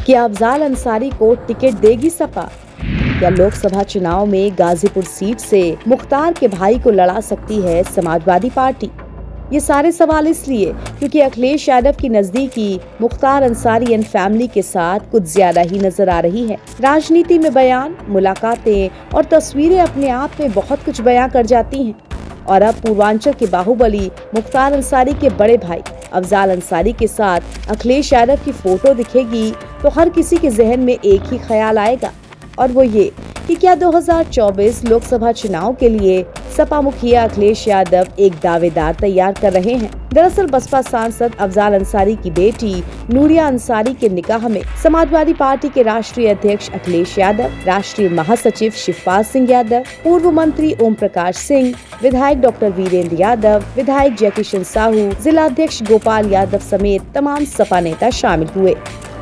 क्या अफजाल अंसारी को टिकट देगी सपा? क्या लोकसभा चुनाव में गाजीपुर सीट से मुख्तार के भाई को लड़ा सकती है समाजवादी पार्टी? ये सारे सवाल इसलिए क्योंकि अखिलेश यादव की नजदीकी मुख्तार अंसारी एंड फैमिली के साथ कुछ ज्यादा ही नजर आ रही है। राजनीति में बयान, मुलाकातें और तस्वीरें अपने आप में बहुत कुछ बयां कर जाती हैं। और अब पूर्वांचल के बाहुबली मुख्तार अंसारी के बड़े भाई अफजाल अंसारी के साथ अखिलेश यादव की फोटो दिखेगी तो हर किसी के जहन में एक ही ख्याल आएगा, और वो ये कि क्या 2024 लोकसभा चुनाव के लिए सपा मुखिया अखिलेश यादव एक दावेदार तैयार कर रहे हैं। दरअसल बसपा सांसद अफजाल अंसारी की बेटी नूरिया अंसारी के निकाह में समाजवादी पार्टी के राष्ट्रीय अध्यक्ष अखिलेश यादव, राष्ट्रीय महासचिव शिवपाल सिंह यादव, पूर्व मंत्री ओम प्रकाश सिंह, विधायक डॉक्टर वीरेंद्र यादव, विधायक जयकिशन साहू, जिला अध्यक्ष गोपाल यादव समेत तमाम सपा नेता शामिल हुए।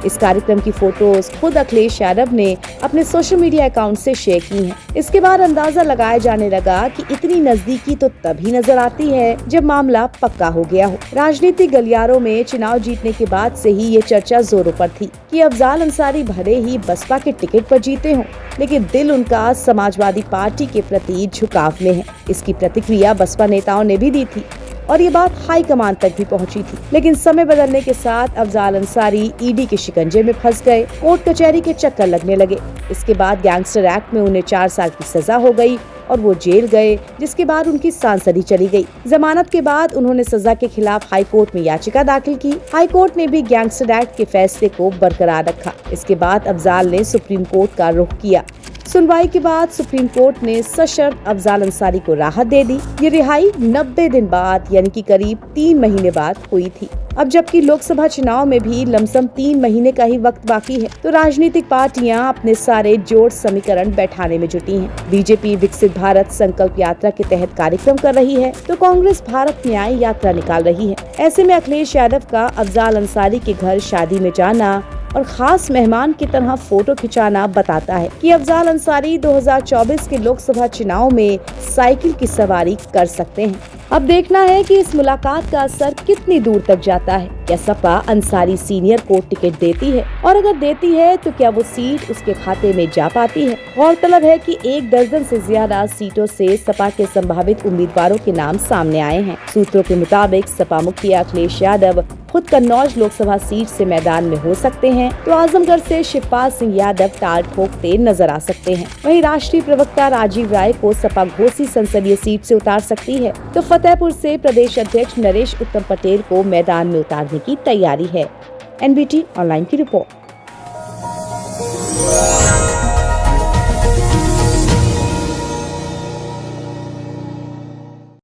इस कार्यक्रम की फोटोज खुद अखिलेश यादव ने अपने सोशल मीडिया अकाउंट से शेयर की हैं। इसके बाद अंदाजा लगाया जाने लगा कि इतनी नजदीकी तो तभी नजर आती है जब मामला पक्का हो गया हो। राजनीतिक गलियारों में चुनाव जीतने के बाद से ही ये चर्चा जोरों पर थी कि अफजाल अंसारी भले ही बसपा के टिकट पर जीते हों, लेकिन दिल उनका समाजवादी पार्टी के प्रति झुकाव में है। इसकी प्रतिक्रिया बसपा नेताओं ने भी दी थी और ये बात हाईकमान तक भी पहुंची थी। लेकिन समय बदलने के साथ अफजाल अंसारी ईडी के शिकंजे में फंस गए, कोर्ट कचहरी के चक्कर लगने लगे। इसके बाद गैंगस्टर एक्ट में उन्हें 4 साल की सजा हो गई और वो जेल गए, जिसके बाद उनकी सांसदी चली गई। जमानत के बाद उन्होंने सजा के खिलाफ हाई कोर्ट में याचिका दाखिल की। हाई कोर्ट ने भी गैंगस्टर एक्ट के फैसले को बरकरार रखा। इसके बाद अफजाल ने सुप्रीम कोर्ट का रुख किया। सुनवाई के बाद सुप्रीम कोर्ट ने सशर्त अफजाल अंसारी को राहत दे दी। ये रिहाई 90 दिन बाद यानी कि करीब 3 महीने बाद हुई थी। अब जबकि लोकसभा चुनाव में भी लमसम 3 महीने का ही वक्त बाकी है, तो राजनीतिक पार्टियां अपने सारे जोड़ समीकरण बैठाने में जुटी हैं। बीजेपी विकसित भारत संकल्प यात्रा के तहत कार्यक्रम कर रही है, तो कांग्रेस भारत न्याय यात्रा निकाल रही है। ऐसे में अखिलेश यादव का अफजाल अंसारी के घर शादी में जाना और खास मेहमान की तरह फोटो खिंचाना बताता है कि अफजाल अंसारी 2024 के लोकसभा चुनाव में साइकिल की सवारी कर सकते हैं। अब देखना है कि इस मुलाकात का असर कितनी दूर तक जाता है। क्या सपा अंसारी सीनियर को टिकट देती है, और अगर देती है तो क्या वो सीट उसके खाते में जा पाती है? गौरतलब है कि 1 दर्जन से ज्यादा सीटों से सपा के संभावित उम्मीदवारों के नाम सामने आए हैं। सूत्रों के मुताबिक सपा मुखिया अखिलेश यादव खुद कन्नौज लोकसभा सीट से मैदान में हो सकते हैं, तो आजमगढ़ से शिवपाल सिंह यादव टाल ठोकते नजर आ सकते हैं। वहीं राष्ट्रीय प्रवक्ता राजीव राय को सपा घोसी संसदीय सीट से उतार सकती है, तो फतेहपुर से प्रदेश अध्यक्ष नरेश उत्तम पटेल को मैदान में उतारने की तैयारी है। NBT ऑनलाइन की रिपोर्ट।